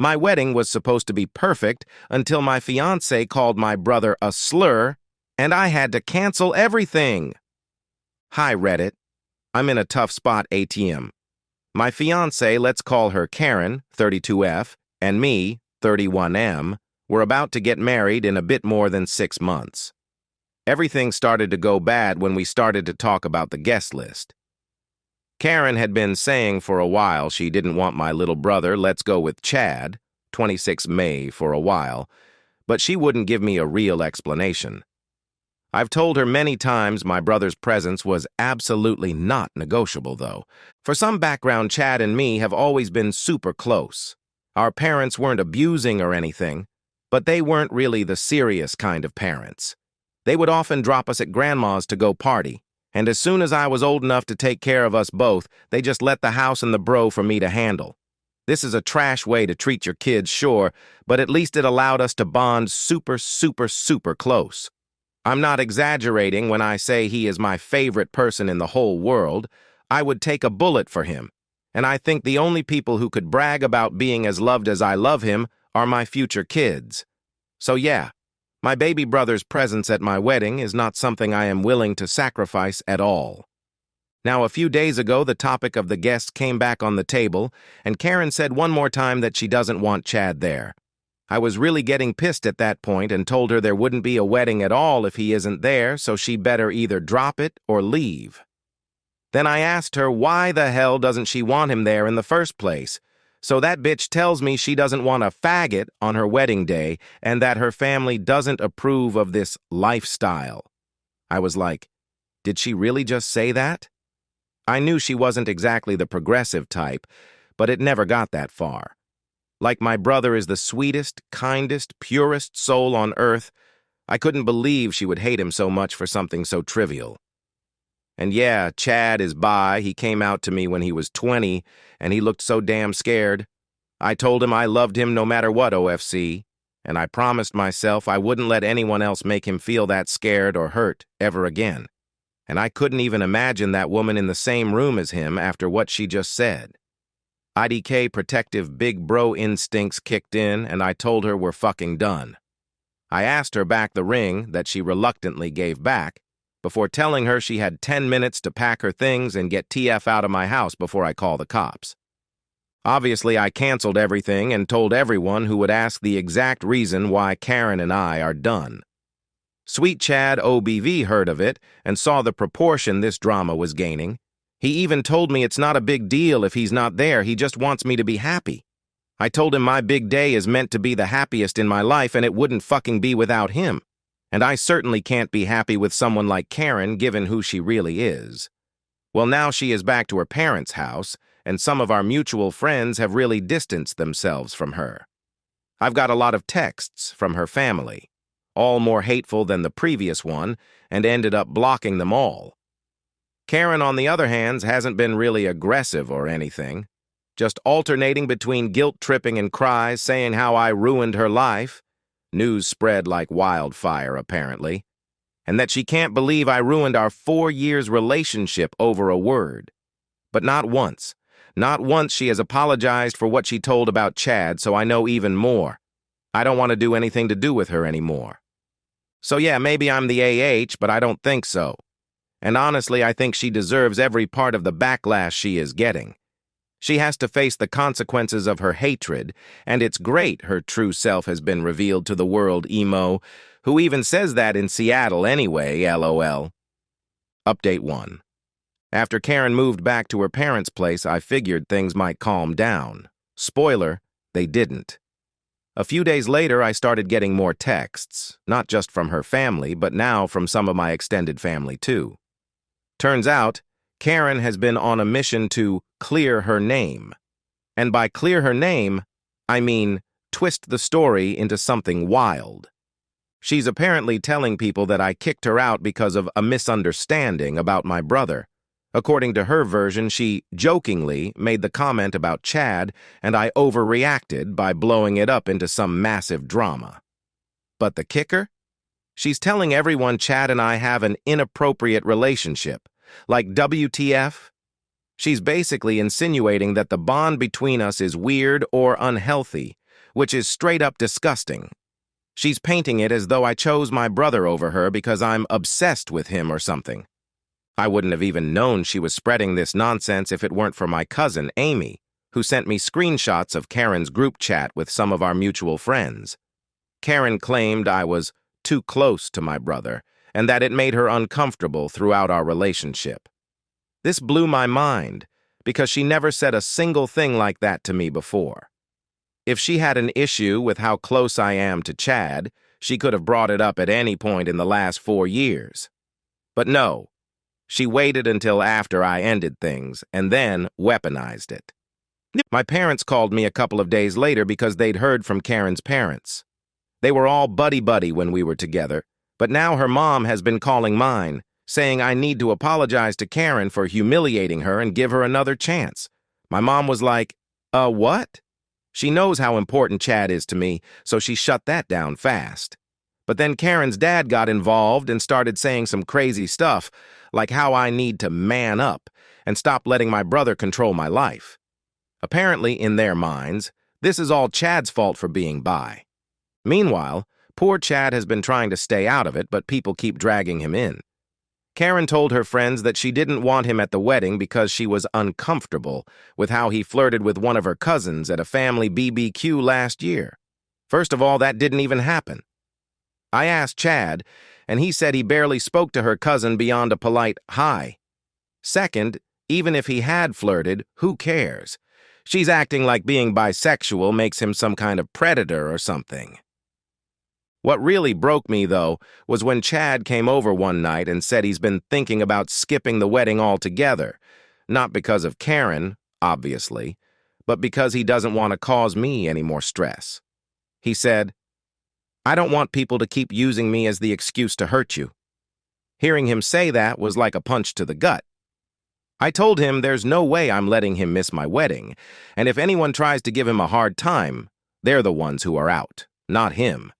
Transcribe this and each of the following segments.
My wedding was supposed to be perfect until my fiancé called my brother a slur, and I had to cancel everything. Hi, Reddit. I'm in a tough spot, ATM. My fiancé, let's call her Karen, 32F, and me, 31M, were about to get married in a bit more than 6 months. Everything started to go bad when we started to talk about the guest list. Karen had been saying for a while she didn't want my little brother, let's go with Chad, 26 May, for a while, but she wouldn't give me a real explanation. I've told her many times my brother's presence was absolutely not negotiable, though. For some background, Chad and me have always been super close. Our parents weren't abusing or anything, but they weren't really the serious kind of parents. They would often drop us at Grandma's to go party, and as soon as I was old enough to take care of us both, they just let the house and the bro for me to handle. This is a trash way to treat your kids, sure, but at least it allowed us to bond super close. I'm not exaggerating when I say he is my favorite person in the whole world. I would take a bullet for him, and I think the only people who could brag about being as loved as I love him are my future kids. So yeah, my baby brother's presence at my wedding is not something I am willing to sacrifice at all. Now, a few days ago, the topic of the guests came back on the table, and Karen said one more time that she doesn't want Chad there. I was really getting pissed at that point and told her there wouldn't be a wedding at all if he isn't there, so she better either drop it or leave. Then I asked her why the hell doesn't she want him there in the first place. So that bitch tells me she doesn't want a faggot on her wedding day and that her family doesn't approve of this lifestyle. I was like, did she really just say that? I knew she wasn't exactly the progressive type, but it never got that far. Like my brother is the sweetest, kindest, purest soul on earth, I couldn't believe she would hate him so much for something so trivial. And yeah, Chad is bi. He came out to me when he was 20, and he looked so damn scared. I told him I loved him no matter what, OFC, and I promised myself I wouldn't let anyone else make him feel that scared or hurt ever again. And I couldn't even imagine that woman in the same room as him after what she just said. IDK protective big bro instincts kicked in, and I told her we're fucking done. I asked her back the ring that she reluctantly gave back, before telling her she had 10 minutes to pack her things and get TF out of my house before I call the cops. Obviously, I canceled everything and told everyone who would ask the exact reason why Karen and I are done. Sweet Chad OBV heard of it and saw the proportion this drama was gaining. He even told me it's not a big deal if he's not there, he just wants me to be happy. I told him my big day is meant to be the happiest in my life and it wouldn't fucking be without him. And I certainly can't be happy with someone like Karen given who she really is. Well, now she is back to her parents' house, and some of our mutual friends have really distanced themselves from her. I've got a lot of texts from her family, all more hateful than the previous one, and ended up blocking them all. Karen, on the other hand, hasn't been really aggressive or anything, just alternating between guilt-tripping and cries saying how I ruined her life, news spread like wildfire apparently, and that she can't believe I ruined our 4 years relationship over a word. But not once she has apologized for what she told about Chad, so I know even more. I don't want to do anything to do with her anymore. So yeah, maybe I'm the AH, but I don't think so. And honestly, I think she deserves every part of the backlash she is getting. She has to face the consequences of her hatred, and it's great her true self has been revealed to the world, emo, who even says that in Seattle anyway, LOL. Update 1. After Karen moved back to her parents' place, I figured things might calm down. Spoiler, they didn't. A few days later, I started getting more texts, not just from her family, but now from some of my extended family too. Turns out, Karen has been on a mission to clear her name. And by clear her name, I mean twist the story into something wild. She's apparently telling people that I kicked her out because of a misunderstanding about my brother. According to her version, she jokingly made the comment about Chad, and I overreacted by blowing it up into some massive drama. But the kicker? She's telling everyone Chad and I have an inappropriate relationship. Like WTF? She's basically insinuating that the bond between us is weird or unhealthy, which is straight up disgusting. She's painting it as though I chose my brother over her because I'm obsessed with him or something. I wouldn't have even known she was spreading this nonsense if it weren't for my cousin, Amy, who sent me screenshots of Karen's group chat with some of our mutual friends. Karen claimed I was too close to my brother and that it made her uncomfortable throughout our relationship. This blew my mind because she never said a single thing like that to me before. If she had an issue with how close I am to Chad, she could have brought it up at any point in the last 4 years. But no, she waited until after I ended things and then weaponized it. My parents called me a couple of days later because they'd heard from Karen's parents. They were all buddy-buddy when we were together, but now her mom has been calling mine, saying I need to apologize to Karen for humiliating her and give her another chance. My mom was like, what? She knows how important Chad is to me, so she shut that down fast. But then Karen's dad got involved and started saying some crazy stuff, like how I need to man up and stop letting my brother control my life. Apparently, in their minds, this is all Chad's fault for being bi. Meanwhile, poor Chad has been trying to stay out of it, but people keep dragging him in. Karen told her friends that she didn't want him at the wedding because she was uncomfortable with how he flirted with one of her cousins at a family BBQ last year. First of all, that didn't even happen. I asked Chad, and he said he barely spoke to her cousin beyond a polite hi. Second, even if he had flirted, who cares? She's acting like being bisexual makes him some kind of predator or something. What really broke me, though, was when Chad came over one night and said he's been thinking about skipping the wedding altogether, not because of Karen, obviously, but because he doesn't want to cause me any more stress. He said, "I don't want people to keep using me as the excuse to hurt you." Hearing him say that was like a punch to the gut. I told him there's no way I'm letting him miss my wedding, and if anyone tries to give him a hard time, they're the ones who are out, not him.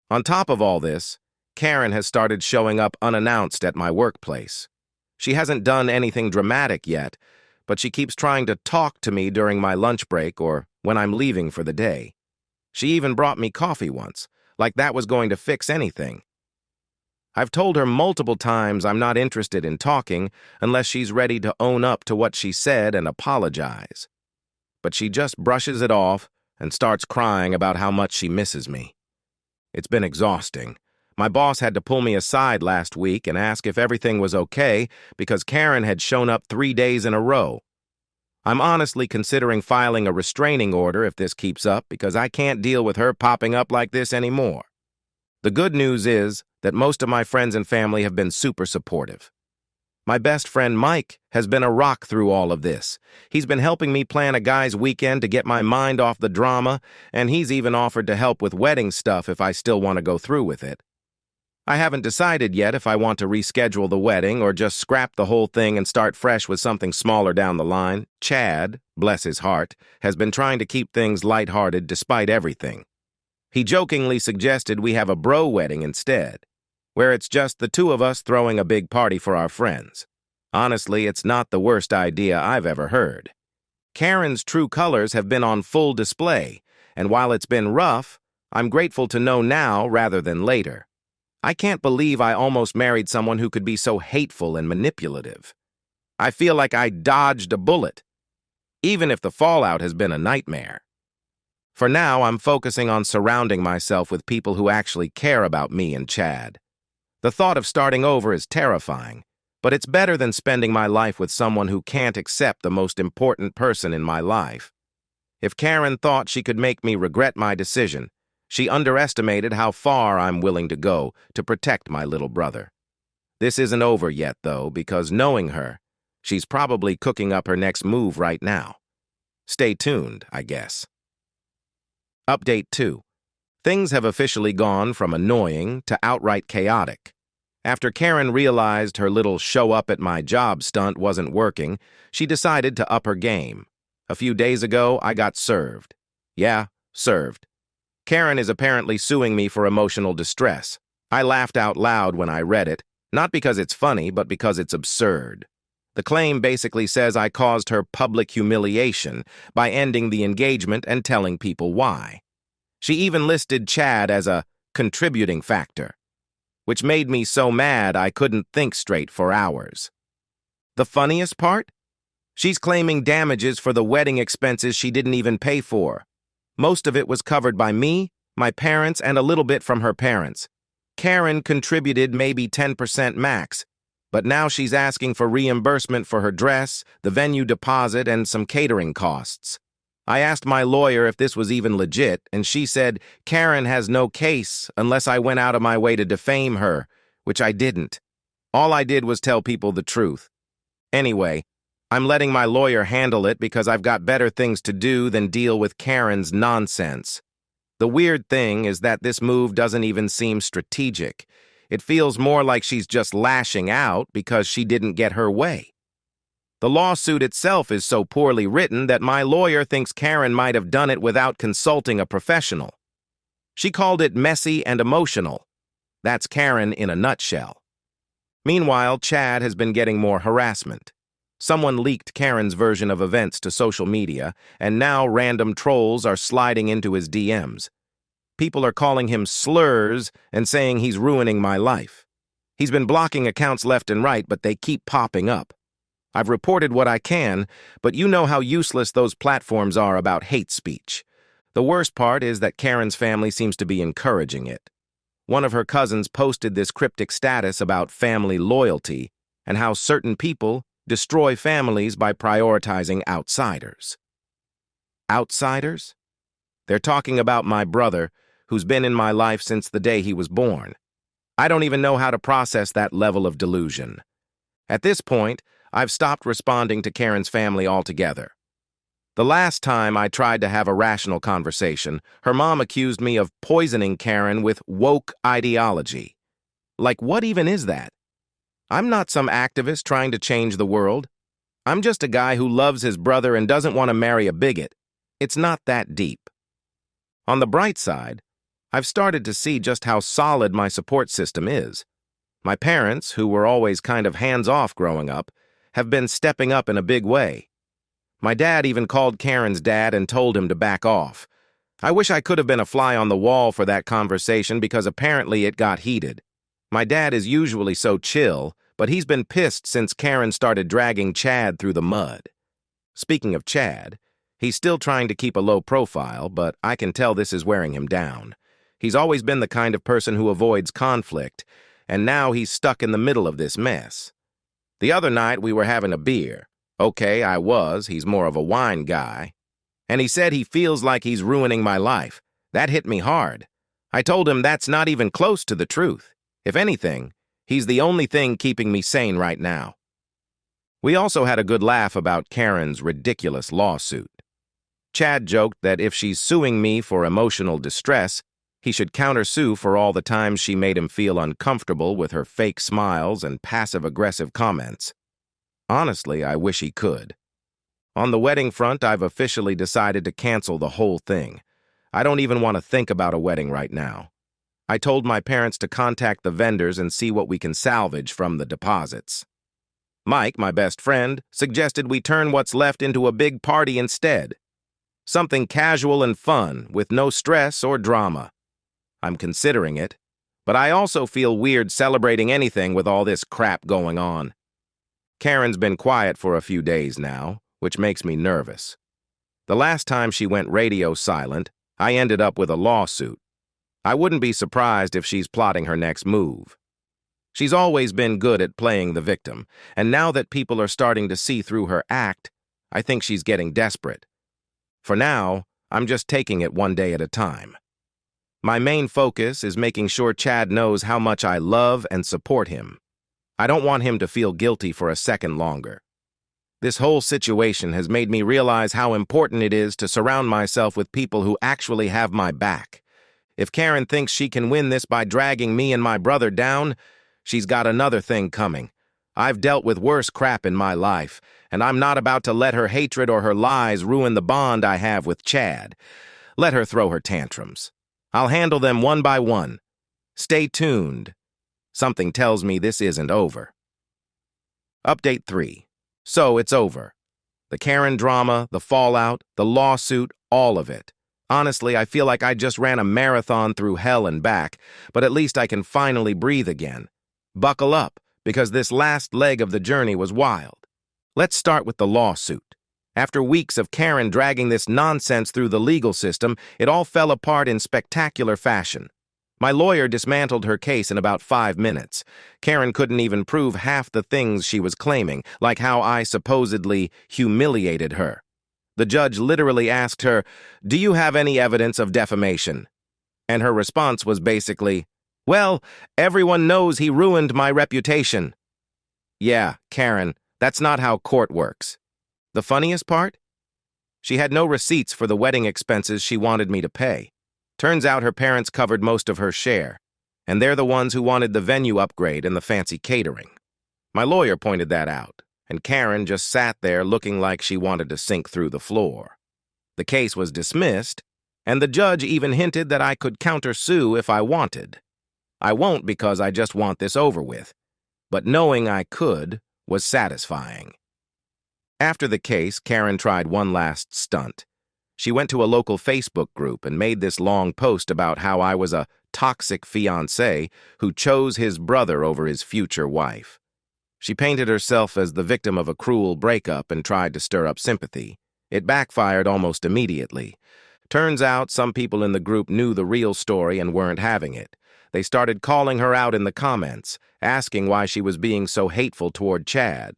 On top of all this, Karen has started showing up unannounced at my workplace. She hasn't done anything dramatic yet, but she keeps trying to talk to me during my lunch break or when I'm leaving for the day. She even brought me coffee once, like that was going to fix anything. I've told her multiple times I'm not interested in talking unless she's ready to own up to what she said and apologize. But she just brushes it off and starts crying about how much she misses me. It's been exhausting. My boss had to pull me aside last week and ask if everything was okay because Karen had shown up 3 days in a row. I'm honestly considering filing a restraining order if this keeps up because I can't deal with her popping up like this anymore. The good news is that most of my friends and family have been super supportive. My best friend Mike has been a rock through all of this. He's been helping me plan a guy's weekend to get my mind off the drama, and he's even offered to help with wedding stuff if I still want to go through with it. I haven't decided yet if I want to reschedule the wedding or just scrap the whole thing and start fresh with something smaller down the line. Chad, bless his heart, has been trying to keep things lighthearted despite everything. He jokingly suggested we have a bro wedding instead, where it's just the two of us throwing a big party for our friends. Honestly, it's not the worst idea I've ever heard. Karen's true colors have been on full display, and while it's been rough, I'm grateful to know now rather than later. I can't believe I almost married someone who could be so hateful and manipulative. I feel like I dodged a bullet, even if the fallout has been a nightmare. For now, I'm focusing on surrounding myself with people who actually care about me and Chad. The thought of starting over is terrifying, but it's better than spending my life with someone who can't accept the most important person in my life. If Karen thought she could make me regret my decision, she underestimated how far I'm willing to go to protect my little brother. This isn't over yet, though, because knowing her, she's probably cooking up her next move right now. Stay tuned, I guess. Update 2. Things have officially gone from annoying to outright chaotic. After Karen realized her little show-up-at-my-job stunt wasn't working, she decided to up her game. A few days ago, I got served. Yeah, served. Karen is apparently suing me for emotional distress. I laughed out loud when I read it, not because it's funny, but because it's absurd. The claim basically says I caused her public humiliation by ending the engagement and telling people why. She even listed Chad as a contributing factor, which made me so mad I couldn't think straight for hours. The funniest part? She's claiming damages for the wedding expenses she didn't even pay for. Most of it was covered by me, my parents, and a little bit from her parents. Karen contributed maybe 10% max, but now she's asking for reimbursement for her dress, the venue deposit, and some catering costs. I asked my lawyer if this was even legit, and she said Karen has no case unless I went out of my way to defame her, which I didn't. All I did was tell people the truth. Anyway, I'm letting my lawyer handle it because I've got better things to do than deal with Karen's nonsense. The weird thing is that this move doesn't even seem strategic. It feels more like she's just lashing out because she didn't get her way. The lawsuit itself is so poorly written that my lawyer thinks Karen might have done it without consulting a professional. She called it messy and emotional. That's Karen in a nutshell. Meanwhile, Chad has been getting more harassment. Someone leaked Karen's version of events to social media, and now random trolls are sliding into his DMs. People are calling him slurs and saying he's ruining my life. He's been blocking accounts left and right, but they keep popping up. I've reported what I can, but you know how useless those platforms are about hate speech. The worst part is that Karen's family seems to be encouraging it. One of her cousins posted this cryptic status about family loyalty and how certain people destroy families by prioritizing outsiders. Outsiders? They're talking about my brother, who's been in my life since the day he was born. I don't even know how to process that level of delusion. At this point, I've stopped responding to Karen's family altogether. The last time I tried to have a rational conversation, her mom accused me of poisoning Karen with woke ideology. Like, what even is that? I'm not some activist trying to change the world. I'm just a guy who loves his brother and doesn't want to marry a bigot. It's not that deep. On the bright side, I've started to see just how solid my support system is. My parents, who were always kind of hands-off growing up, have been stepping up in a big way. My dad even called Karen's dad and told him to back off. I wish I could have been a fly on the wall for that conversation because apparently it got heated. My dad is usually so chill, but he's been pissed since Karen started dragging Chad through the mud. Speaking of Chad, he's still trying to keep a low profile, but I can tell this is wearing him down. He's always been the kind of person who avoids conflict, and now he's stuck in the middle of this mess. The other night, we were having a beer. Okay, he's more of a wine guy. And he said he feels like he's ruining my life. That hit me hard. I told him that's not even close to the truth. If anything, he's the only thing keeping me sane right now. We also had a good laugh about Karen's ridiculous lawsuit. Chad joked that if she's suing me for emotional distress, he should countersue for all the times she made him feel uncomfortable with her fake smiles and passive-aggressive comments. Honestly, I wish he could. On the wedding front, I've officially decided to cancel the whole thing. I don't even want to think about a wedding right now. I told my parents to contact the vendors and see what we can salvage from the deposits. Mike, my best friend, suggested we turn what's left into a big party instead. Something casual and fun, with no stress or drama. I'm considering it, but I also feel weird celebrating anything with all this crap going on. Karen's been quiet for a few days now, which makes me nervous. The last time she went radio silent, I ended up with a lawsuit. I wouldn't be surprised if she's plotting her next move. She's always been good at playing the victim, and now that people are starting to see through her act, I think she's getting desperate. For now, I'm just taking it one day at a time. My main focus is making sure Chad knows how much I love and support him. I don't want him to feel guilty for a second longer. This whole situation has made me realize how important it is to surround myself with people who actually have my back. If Karen thinks she can win this by dragging me and my brother down, she's got another thing coming. I've dealt with worse crap in my life, and I'm not about to let her hatred or her lies ruin the bond I have with Chad. Let her throw her tantrums. I'll handle them one by one. Stay tuned. Something tells me this isn't over. Update 3. So it's over. The Karen drama, the fallout, the lawsuit, all of it. Honestly, I feel like I just ran a marathon through hell and back, but at least I can finally breathe again. Buckle up, because this last leg of the journey was wild. Let's start with the lawsuit. After weeks of Karen dragging this nonsense through the legal system, it all fell apart in spectacular fashion. My lawyer dismantled her case in about 5 minutes. Karen couldn't even prove half the things she was claiming, like how I supposedly humiliated her. The judge literally asked her, "Do you have any evidence of defamation?" And her response was basically, "Well, everyone knows he ruined my reputation." Yeah, Karen, that's not how court works. The funniest part? She had no receipts for the wedding expenses she wanted me to pay. Turns out her parents covered most of her share, and they're the ones who wanted the venue upgrade and the fancy catering. My lawyer pointed that out, and Karen just sat there looking like she wanted to sink through the floor. The case was dismissed, and the judge even hinted that I could countersue if I wanted. I won't because I just want this over with, but knowing I could was satisfying. After the case, Karen tried one last stunt. She went to a local Facebook group and made this long post about how I was a toxic fiancé who chose his brother over his future wife. She painted herself as the victim of a cruel breakup and tried to stir up sympathy. It backfired almost immediately. Turns out some people in the group knew the real story and weren't having it. They started calling her out in the comments, asking why she was being so hateful toward Chad.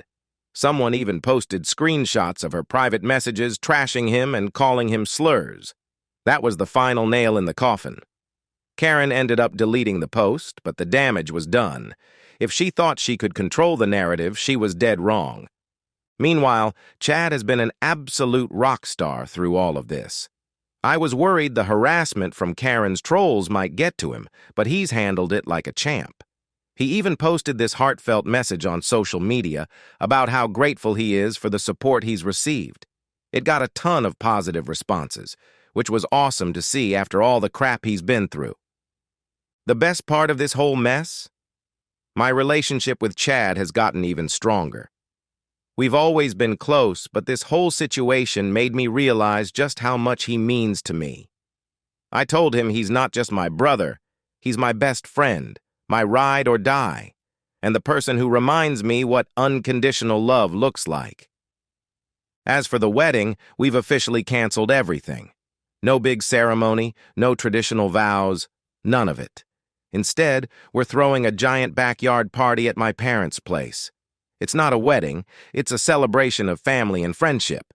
Someone even posted screenshots of her private messages trashing him and calling him slurs. That was the final nail in the coffin. Karen ended up deleting the post, but the damage was done. If she thought she could control the narrative, she was dead wrong. Meanwhile, Chad has been an absolute rock star through all of this. I was worried the harassment from Karen's trolls might get to him, but he's handled it like a champ. He even posted this heartfelt message on social media about how grateful he is for the support he's received. It got a ton of positive responses, which was awesome to see after all the crap he's been through. The best part of this whole mess? My relationship with Chad has gotten even stronger. We've always been close, but this whole situation made me realize just how much he means to me. I told him he's not just my brother, he's my best friend, my ride or die, and the person who reminds me what unconditional love looks like. As for the wedding, we've officially canceled everything. No big ceremony, no traditional vows, none of it. Instead, we're throwing a giant backyard party at my parents' place. It's not a wedding, it's a celebration of family and friendship.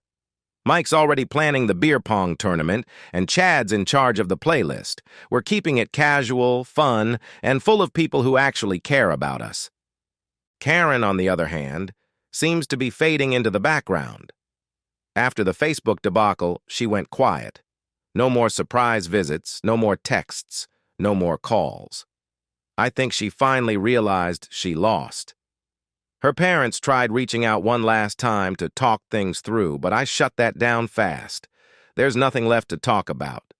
Mike's already planning the beer pong tournament, and Chad's in charge of the playlist. We're keeping it casual, fun, and full of people who actually care about us. Karen, on the other hand, seems to be fading into the background. After the Facebook debacle, she went quiet. No more surprise visits, no more texts, no more calls. I think she finally realized she lost. Her parents tried reaching out one last time to talk things through, but I shut that down fast. There's nothing left to talk about.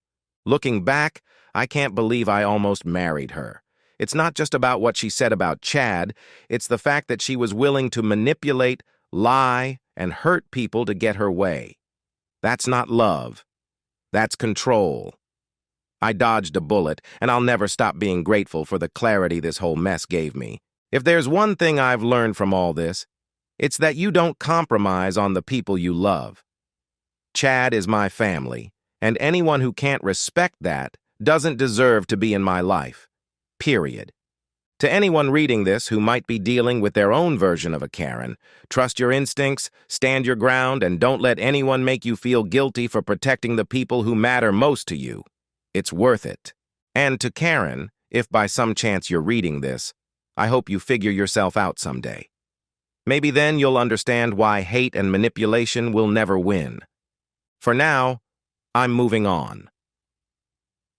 Looking back, I can't believe I almost married her. It's not just about what she said about Chad, it's the fact that she was willing to manipulate, lie, and hurt people to get her way. That's not love. That's control. I dodged a bullet, and I'll never stop being grateful for the clarity this whole mess gave me. If there's one thing I've learned from all this, it's that you don't compromise on the people you love. Chad is my family, and anyone who can't respect that doesn't deserve to be in my life. Period. To anyone reading this who might be dealing with their own version of a Karen, trust your instincts, stand your ground, and don't let anyone make you feel guilty for protecting the people who matter most to you. It's worth it. And to Karen, if by some chance you're reading this, I hope you figure yourself out someday. Maybe then you'll understand why hate and manipulation will never win. For now, I'm moving on.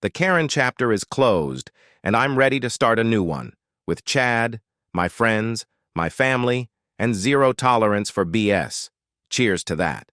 The Karen chapter is closed, and I'm ready to start a new one, with Chad, my friends, my family, and zero tolerance for BS. Cheers to that.